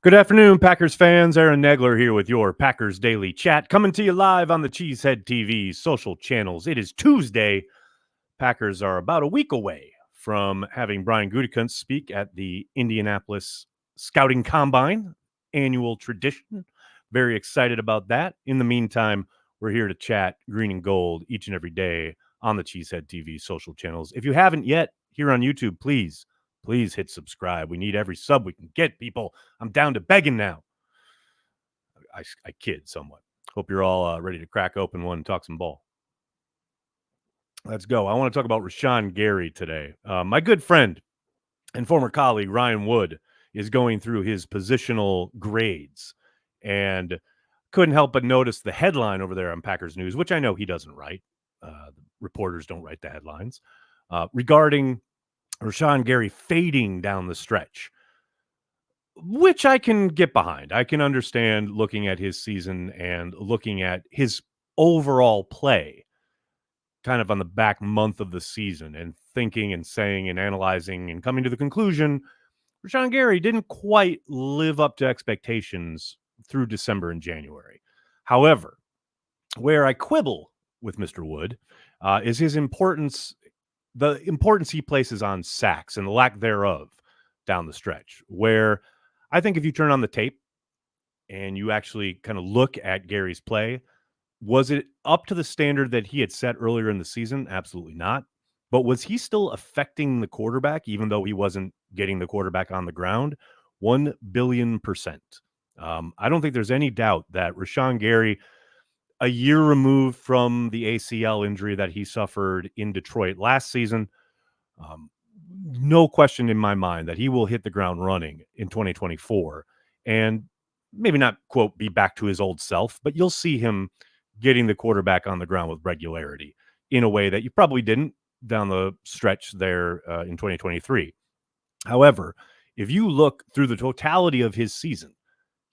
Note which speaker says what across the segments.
Speaker 1: Good afternoon, Packers fans. Aaron Negler here with your Packers Daily Chat, coming to you live on the Cheesehead TV social channels. It is Tuesday. Packers are about a week away from having Brian Gutekunst speak at the Indianapolis Scouting Combine, annual tradition. Very excited about that. In the meantime, we're here to chat green and gold each and every day on the Cheesehead TV social channels. If you haven't yet, here on YouTube, please hit subscribe. We need every sub we can get, people. I'm down to begging now. I kid somewhat. Hope you're all ready to crack open one and talk some ball. Let's go. I want to talk about Rashan Gary today. My good friend and former colleague Ryan Wood is going through his positional grades and couldn't help but notice the headline over there on Packers News, which I know he doesn't write. The reporters don't write the headlines, regarding Rashan Gary fading down the stretch, which I can get behind. I can understand looking at his season and looking at his overall play kind of on the back month of the season and thinking and saying and analyzing and coming to the conclusion Rashan Gary didn't quite live up to expectations through December and January. However, where I quibble with Mr. Wood is his importance, the importance he places on sacks and the lack thereof down the stretch, where I think if you turn on the tape and you actually kind of look at Gary's play, was it up to the standard that he had set earlier in the season? Absolutely not. But was he still affecting the quarterback, even though he wasn't getting the quarterback on the ground? 1,000,000,000%. I don't think there's any doubt that Rashan Gary, a year removed from the ACL injury that he suffered in Detroit last season, no question in my mind that he will hit the ground running in 2024 and maybe not, quote, be back to his old self, but you'll see him getting the quarterback on the ground with regularity in a way that you probably didn't down the stretch there in 2023. However, if you look through the totality of his season,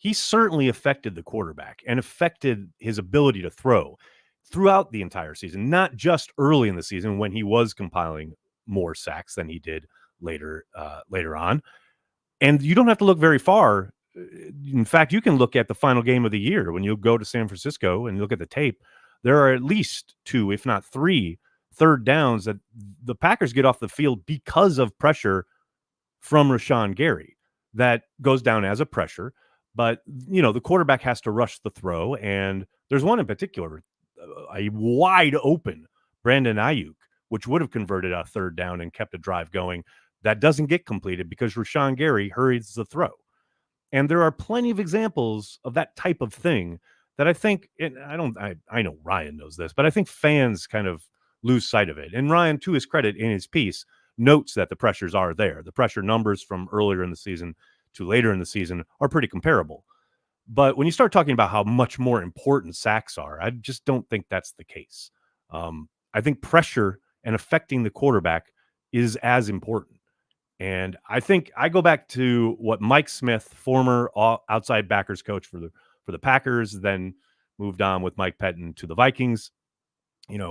Speaker 1: he certainly affected the quarterback and affected his ability to throw throughout the entire season, not just early in the season when he was compiling more sacks than he did later on. And you don't have to look very far. In fact, you can look at the final game of the year when you go to San Francisco and look at the tape. There are at least 2, if not 3, third downs that the Packers get off the field because of pressure from Rashan Gary. That goes down as a pressure, but the quarterback has to rush the throw. And there's one in particular, a wide open Brandon Ayuk, which would have converted a third down and kept a drive going. That doesn't get completed because Rashan Gary hurries the throw. And there are plenty of examples of that type of thing that I think, and I know Ryan knows this, but I think fans kind of lose sight of it. And Ryan, to his credit, in his piece, notes that the pressures are there. The pressure numbers from earlier in the season to later in the season are pretty comparable. But when you start talking about how much more important sacks are, I just don't think that's the case. I think pressure and affecting the quarterback is as important. And I think I go back to what Mike Smith, former outside backers coach for the Packers, then moved on with Mike Pettin to the Vikings.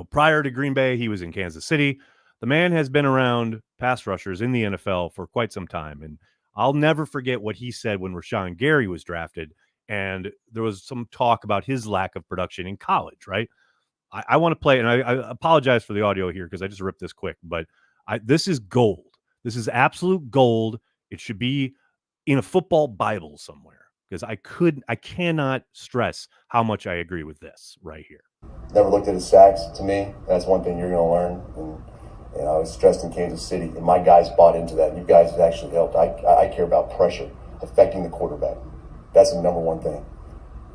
Speaker 1: Prior to Green Bay, he was in Kansas City. The man has been around pass rushers in the NFL for quite some time. And I'll never forget what he said when Rashan Gary was drafted. And there was some talk about his lack of production in college, right? I want to play, and I apologize for the audio here because I just ripped this quick, but this is gold. This is absolute gold. It should be in a football Bible somewhere because I cannot stress how much I agree with this right here.
Speaker 2: Never looked at his sacks. To me, that's one thing you're going to learn. And I was stressed in Kansas City, and my guys bought into that. You guys have actually helped. I care about pressure affecting the quarterback. That's the number one thing.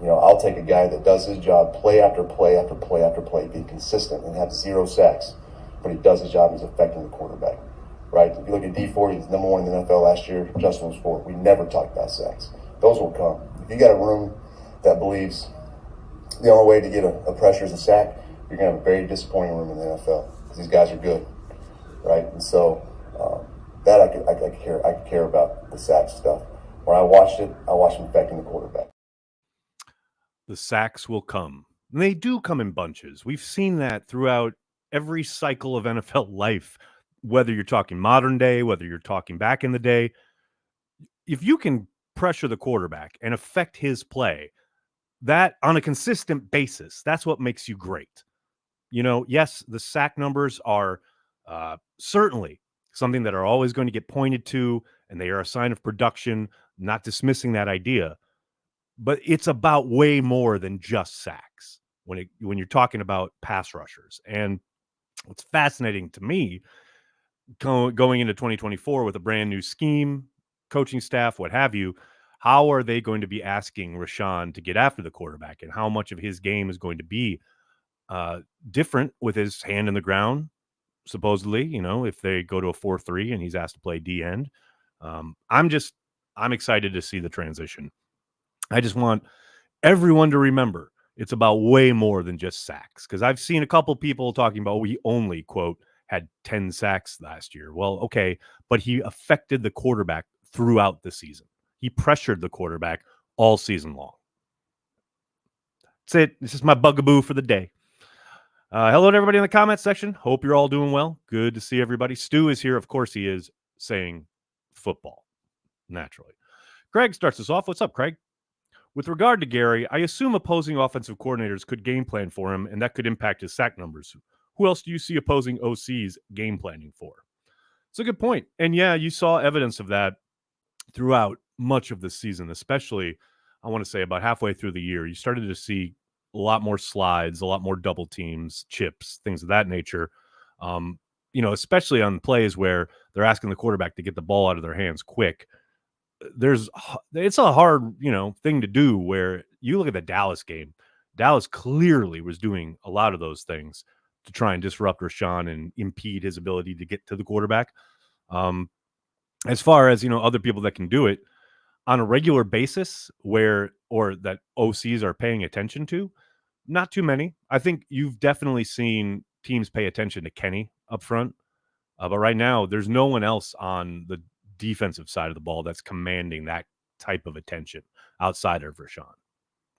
Speaker 2: I'll take a guy that does his job play after play after play after play, be consistent and have 0 sacks, but he does his job, he's affecting the quarterback. Right? If you look at D40, he's number 1 in the NFL last year. Justin was 4. We never talked about sacks. Those will come. If you got a room that believes the only way to get a pressure is a sack, you're going to have a very disappointing room in the NFL because these guys are good, right? And so that I could care about the sack stuff. When I watched him affecting the quarterback.
Speaker 1: The sacks will come. And they do come in bunches. We've seen that throughout every cycle of NFL life. Whether you're talking modern day, whether you're talking back in the day, if you can pressure the quarterback and affect his play, that on a consistent basis, that's what makes you great. Yes, the sack numbers are certainly something that are always going to get pointed to, and they are a sign of production, not dismissing that idea. But it's about way more than just sacks when you're talking about pass rushers. And what's fascinating to me going into 2024 with a brand new scheme, coaching staff, what have you, how are they going to be asking Rashan to get after the quarterback, and how much of his game is going to be uh, different with his hand in the ground, supposedly, if they go to a 4-3 and he's asked to play D end. I'm excited to see the transition. I just want everyone to remember it's about way more than just sacks, because I've seen a couple people talking about we only, quote, had 10 sacks last year. Well, okay, but he affected the quarterback throughout the season. He pressured the quarterback all season long. That's it. This is my bugaboo for the day. Hello to everybody in the comments section. Hope you're all doing well. Good to see everybody. Stu is here. Of course he is, saying football, naturally. Craig starts us off. What's up, Craig? With regard to Gary, I assume opposing offensive coordinators could game plan for him, and that could impact his sack numbers. Who else do you see opposing OCs game planning for? It's a good point. And yeah, you saw evidence of that throughout much of the season, especially, I want to say, about halfway through the year. You started to see a lot more slides, a lot more double teams, chips, things of that nature. Especially on plays where they're asking the quarterback to get the ball out of their hands quick. It's a hard, thing to do, where you look at the Dallas game. Dallas clearly was doing a lot of those things to try and disrupt Rashan and impede his ability to get to the quarterback. As far as, other people that can do it on a regular basis or that OCs are paying attention to, not too many. I think you've definitely seen teams pay attention to Kenny up front. But right now, there's no one else on the defensive side of the ball that's commanding that type of attention outside of Rashan.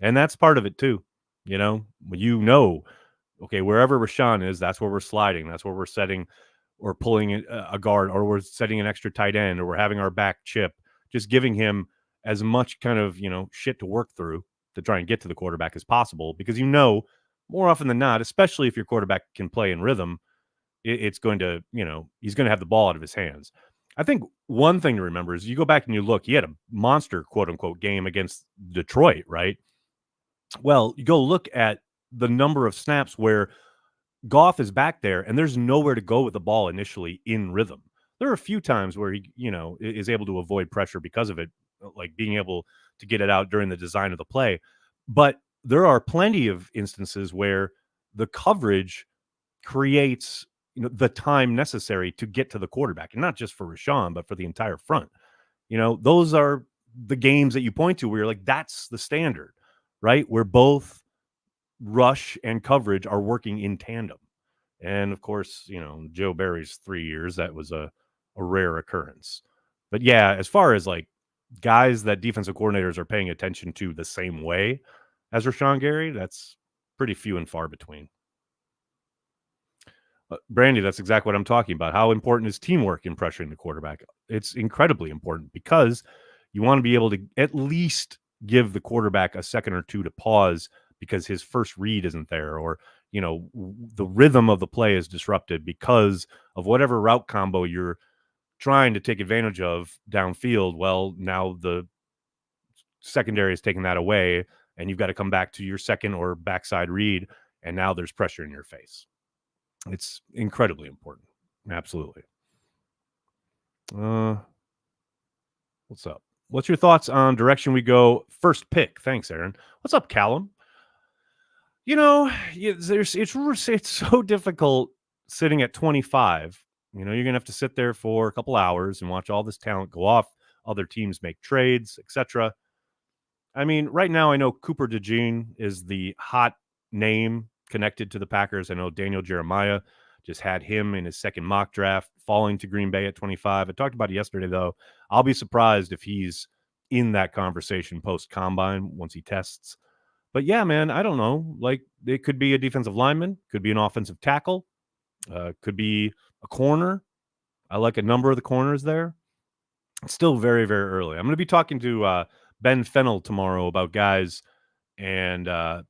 Speaker 1: And that's part of it too. Okay, wherever Rashan is, that's where we're sliding. That's where we're setting or pulling a guard, or we're setting an extra tight end, or we're having our back chip, just giving him as much kind of, shit to work through to try and get to the quarterback as possible. Because, more often than not, especially if your quarterback can play in rhythm, it's going to, he's going to have the ball out of his hands. I think one thing to remember is you go back and you look, he had a monster, quote unquote, game against Detroit, right? Well, you go look at the number of snaps where Goff is back there and there's nowhere to go with the ball initially in rhythm. There are a few times where he, is able to avoid pressure because of it, like being able to get it out during the design of the play. But there are plenty of instances where the coverage creates the time necessary to get to the quarterback, and not just for Rashan, but for the entire front. Those are the games that you point to where you're like, that's the standard, right? Where both rush and coverage are working in tandem. And of course, Joe Barry's 3 years, that was a rare occurrence. But yeah, as far as like guys that defensive coordinators are paying attention to the same way as Rashan Gary, that's pretty few and far between. Brandy, that's exactly what I'm talking about. How important is teamwork in pressuring the quarterback? It's incredibly important, because you want to be able to at least give the quarterback a second or two to pause because his first read isn't there, or, the rhythm of the play is disrupted because of whatever route combo you're trying to take advantage of downfield. Well, now the secondary is taking that away, and you've got to come back to your second or backside read, and now there's pressure in your face. It's incredibly important. Absolutely. What's up? What's your thoughts on direction we go? First pick. Thanks, Aaron. What's up, Callum? It's so difficult sitting at 25. You're going to have to sit there for a couple hours and watch all this talent go off. Other teams make trades, etc. I mean, right now I know Cooper DeJean is the hot name connected to the Packers. I know Daniel Jeremiah just had him in his second mock draft, falling to Green Bay at 25. I talked about it yesterday, though. I'll be surprised if he's in that conversation post-combine once he tests. But yeah, man, I don't know. Like, it could be a defensive lineman, could be an offensive tackle, could be a corner. I like a number of the corners there. It's still very, very early. I'm going to be talking to Ben Fennell tomorrow about guys and the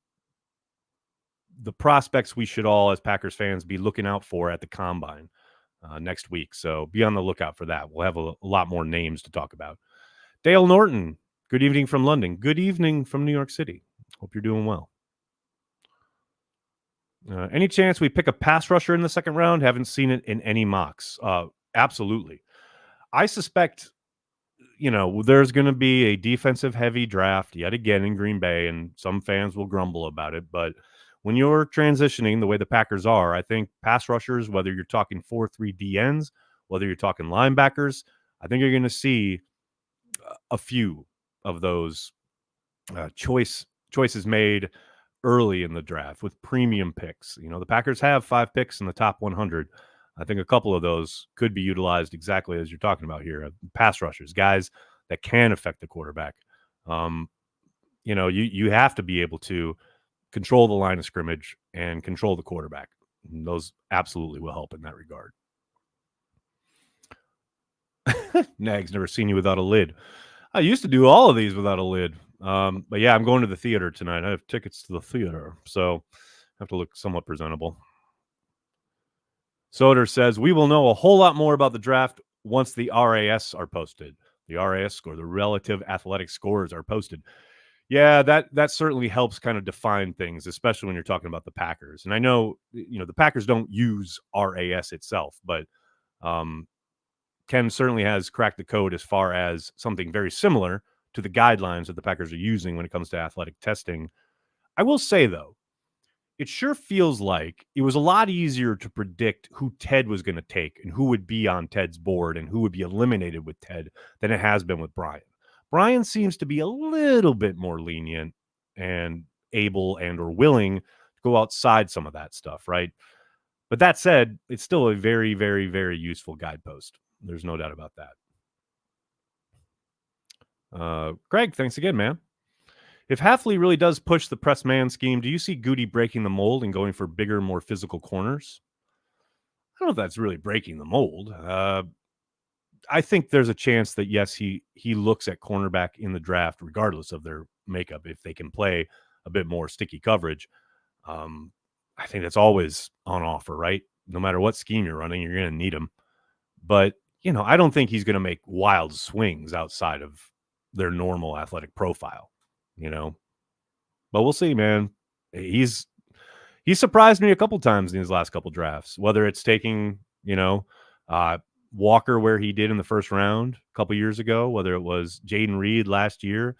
Speaker 1: prospects we should all, as Packers fans, be looking out for at the Combine next week. So be on the lookout for that. We'll have a lot more names to talk about. Dale Norton, good evening from London. Good evening from New York City. Hope you're doing well. Any chance we pick a pass rusher in the second round? Haven't seen it in any mocks. Absolutely. I suspect, there's going to be a defensive heavy draft yet again in Green Bay, and some fans will grumble about it. But when you're transitioning the way the Packers are, I think pass rushers, whether you're talking 4-3 DNs, whether you're talking linebackers, I think you're going to see a few of those choices made early in the draft with premium picks. The Packers have 5 picks in the top 100. I think a couple of those could be utilized exactly as you're talking about here. Pass rushers, guys that can affect the quarterback. You have to be able to control the line of scrimmage and control the quarterback. And those absolutely will help in that regard. Nags, never seen you without a lid. I used to do all of these without a lid. But yeah, I'm going to the theater tonight. I have tickets to the theater, so I have to look somewhat presentable. Soder says, we will know a whole lot more about the draft once the RAS are posted. The RAS score, the relative athletic scores, are posted. Yeah, that certainly helps kind of define things, especially when you're talking about the Packers. And I know, the Packers don't use RAS itself, but Ken certainly has cracked the code as far as something very similar to the guidelines that the Packers are using when it comes to athletic testing. I will say, though, it sure feels like it was a lot easier to predict who Ted was going to take and who would be on Ted's board and who would be eliminated with Ted than it has been with Brian. Brian seems to be a little bit more lenient and able and or willing to go outside some of that stuff, right? But that said, it's still a very, very, very useful guidepost. There's no doubt about that. Greg, thanks again, man. If Hafley really does push the press man scheme, do you see Goody breaking the mold and going for bigger, more physical corners? I don't know if that's really breaking the mold. I think there's a chance that, yes, he looks at cornerback in the draft, regardless of their makeup, if they can play a bit more sticky coverage. I think that's always on offer, right? No matter what scheme you're running, you're going to need him. But, I don't think he's going to make wild swings outside of their normal athletic profile. But we'll see, man. He's surprised me a couple times in his last couple drafts, whether it's taking, Walker where he did in the first round a couple years ago, whether it was Jaden Reed last year.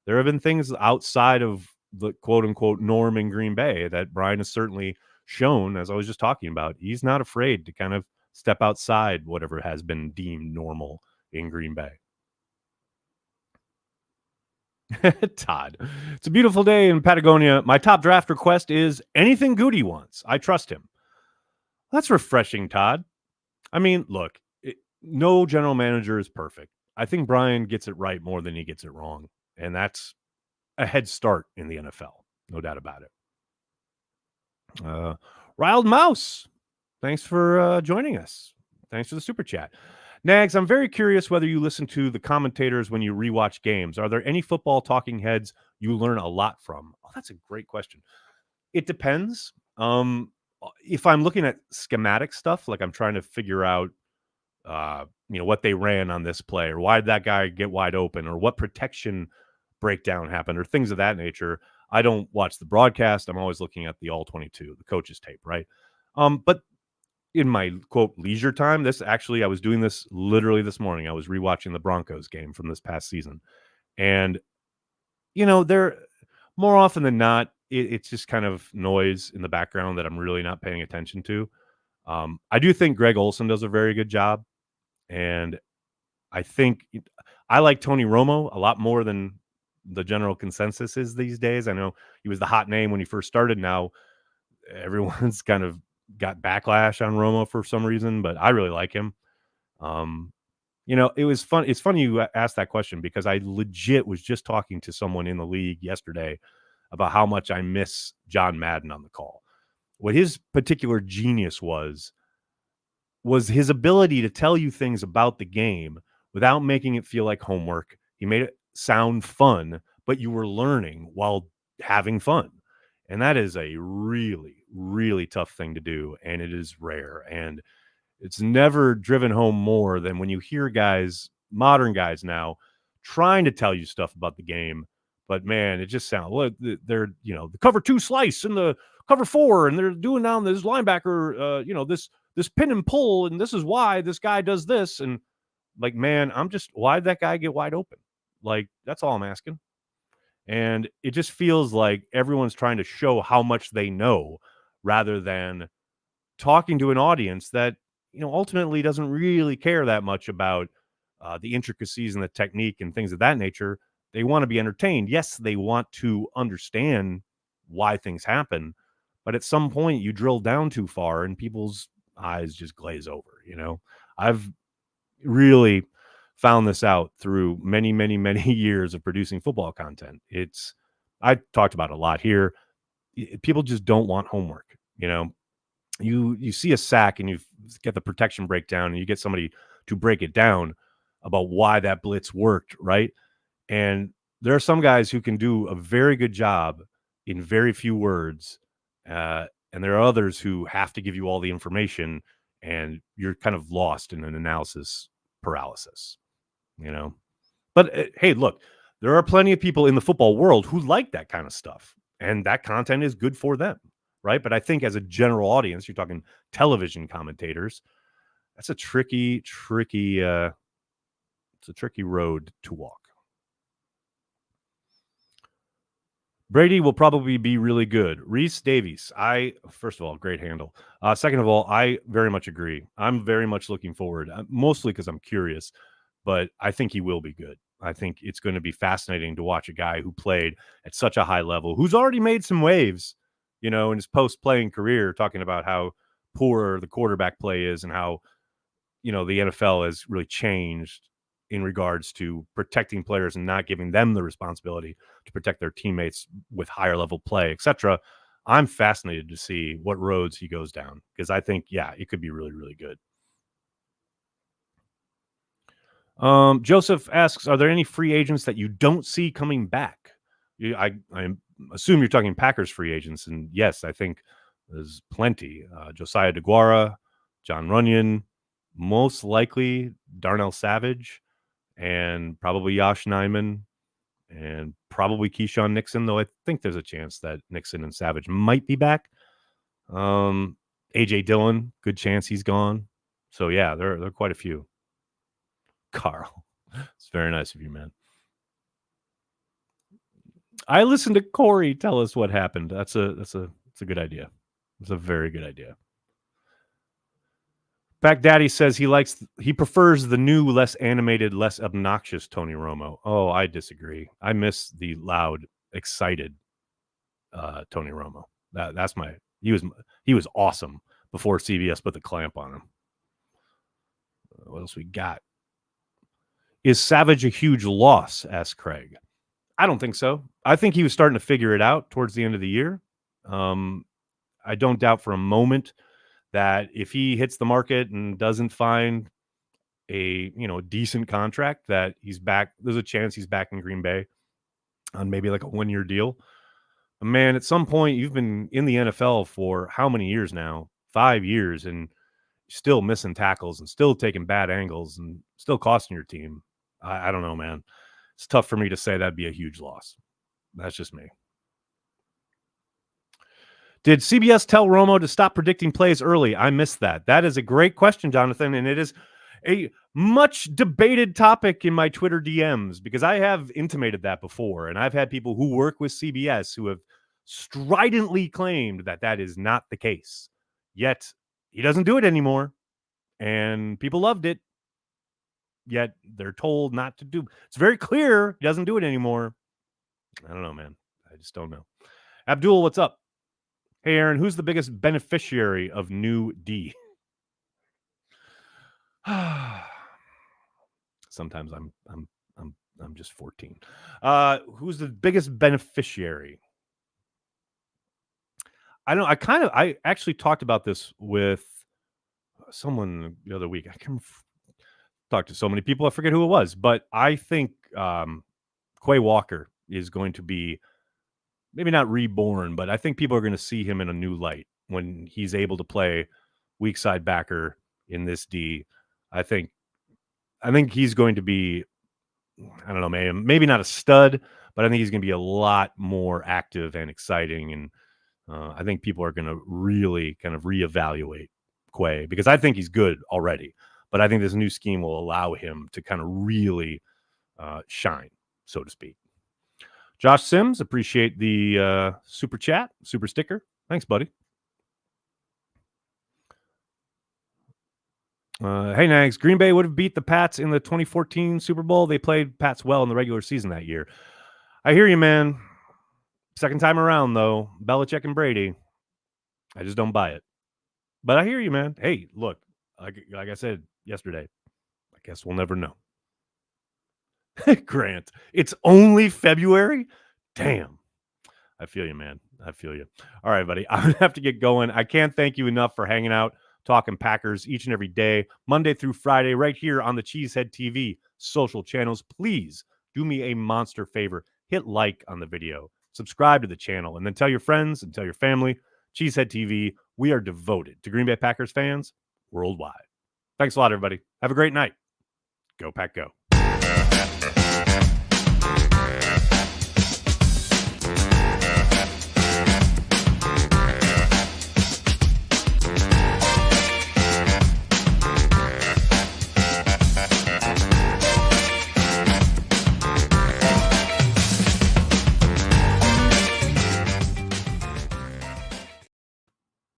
Speaker 1: There have been things outside of the quote unquote norm in Green Bay that Brian has certainly shown, as I was just talking about. He's not afraid to kind of step outside whatever has been deemed normal in Green Bay. Todd, it's a beautiful day in Patagonia. My top draft request is anything Goody wants. I trust him. That's refreshing, Todd. I mean, look, no general manager is perfect. I think Brian gets it right more than he gets it wrong. And that's a head start in the NFL. No doubt about it. Riled Mouse, thanks for joining us. Thanks for the super chat. Nags, I'm very curious whether you listen to the commentators when you rewatch games. Are there any football talking heads you learn a lot from? Oh, that's a great question. It depends. If I'm looking at schematic stuff, like I'm trying to figure out, what they ran on this play, or why did that guy get wide open, or what protection breakdown happened, or things of that nature, I don't watch the broadcast. I'm always looking at the all 22, the coach's tape, right? But in my quote leisure time, I was doing this literally this morning. I was rewatching the Broncos game from this past season, and they're more often than not, it's just kind of noise in the background that I'm really not paying attention to. I do think Greg Olson does a very good job, and I think I like Tony Romo a lot more than the general consensus is these days. I know he was the hot name when he first started. Now everyone's kind of got backlash on Romo for some reason, but I really like him. It was fun. It's funny you asked that question because I legit was just talking to someone in the league yesterday about how much I miss John Madden on the call. What his particular genius was his ability to tell you things about the game without making it feel like homework. He made it sound fun, but you were learning while having fun. And that is a really, really tough thing to do. And it is rare. And it's never driven home more than when you hear guys, modern guys now, trying to tell you stuff about the game. But man, it just sounds, well, they're, the cover 2 slice and the cover 4, and they're doing down this linebacker, this pin and pull, and this is why this guy does this. And like, man, why'd that guy get wide open? Like, that's all I'm asking. And it just feels like everyone's trying to show how much they know rather than talking to an audience that, ultimately doesn't really care that much about the intricacies and the technique and things of that nature. They want to be entertained. Yes, they want to understand why things happen. But at some point, you drill down too far and people's eyes just glaze over. I've really found this out through many, many, many years of producing football content. I talked about it a lot here. People just don't want homework. You see a sack and you get the protection breakdown and you get somebody to break it down about why that blitz worked, right? And there are some guys who can do a very good job in very few words, and there are others who have to give you all the information, and you're kind of lost in an analysis paralysis, But hey, look, there are plenty of people in the football world who like that kind of stuff, and that content is good for them, right? But I think as a general audience, you're talking television commentators, that's a tricky road to walk. Brady will probably be really good. Reese Davies, first of all, great handle. Second of all, I very much agree. I'm very much looking forward, mostly because I'm curious, but I think he will be good. I think it's going to be fascinating to watch a guy who played at such a high level, who's already made some waves, in his post-playing career, talking about how poor the quarterback play is and how, the NFL has really changed in regards to protecting players and not giving them the responsibility to protect their teammates with higher level play, etc. I'm fascinated to see what roads he goes down because I think, it could be really, really good. Joseph asks, are there any free agents that you don't see coming back? I assume you're talking Packers free agents, and yes, I think there's plenty. Josiah DeGuara, John Runyon, most likely Darnell Savage, and probably Yosh Nijman, and probably Keyshawn Nixon, though I think there's a chance that Nixon and Savage might be back. A.J. Dillon, good chance he's gone. So, yeah, there are quite a few. Carl, it's very nice of you, man. I listened to Corey tell us what happened. That's a good idea. It's a very good idea. Back Daddy says he prefers the new, less animated, less obnoxious Tony Romo. Oh, I disagree. I miss the loud, excited Tony Romo. He was awesome before CBS put the clamp on him. What else we got? Is Savage a huge loss? Asked Craig. I don't think so. I think he was starting to figure it out towards the end of the year. I don't doubt for a moment that if he hits the market and doesn't find a decent contract, that he's back. There's a chance he's back in Green Bay on maybe like a 1-year deal. Man, at some point you've been in the NFL for how many years now? 5 years, and still missing tackles and still taking bad angles and still costing your team. I don't know, man. It's tough for me to say that'd be a huge loss. That's just me. Did CBS tell Romo to stop predicting plays early? I missed that. That is a great question, Jonathan, and it is a much debated topic in my Twitter DMs because I have intimated that before, and I've had people who work with CBS who have stridently claimed that that is not the case. Yet he doesn't do it anymore, and people loved it. Yet they're told not to do. It's very clear he doesn't do it anymore. I don't know, man. I just don't know. Abdul, what's up? Hey, Aaron, who's the biggest beneficiary of new D? Sometimes I'm just 14. Who's the biggest beneficiary? I don't know. I actually talked about this with someone the other week. I can talk to so many people. I forget who it was, but I think Quay Walker is going to be maybe not reborn, but I think people are going to see him in a new light when he's able to play weak side backer in this D. I think he's going to be, I don't know, man, maybe not a stud, but I think he's going to be a lot more active and exciting. And I think people are going to really kind of reevaluate Quay because I think he's good already, but I think this new scheme will allow him to kind of really shine, so to speak. Josh Sims, appreciate the super chat, super sticker. Thanks, buddy. Hey, Nags, Green Bay would have beat the Pats in the 2014 Super Bowl. They played Pats well in the regular season that year. I hear you, man. Second time around, though, Belichick and Brady. I just don't buy it. But I hear you, man. Hey, look, like I said yesterday, I guess we'll never know. Grant, it's only February? Damn. I feel you, man. I feel you. All right, buddy. I'm going to have to get going. I can't thank you enough for hanging out, talking Packers each and every day, Monday through Friday, right here on the Cheesehead TV social channels. Please do me a monster favor. Hit like on the video, subscribe to the channel, and then tell your friends and tell your family. Cheesehead TV, we are devoted to Green Bay Packers fans worldwide. Thanks a lot, everybody. Have a great night. Go Pack Go.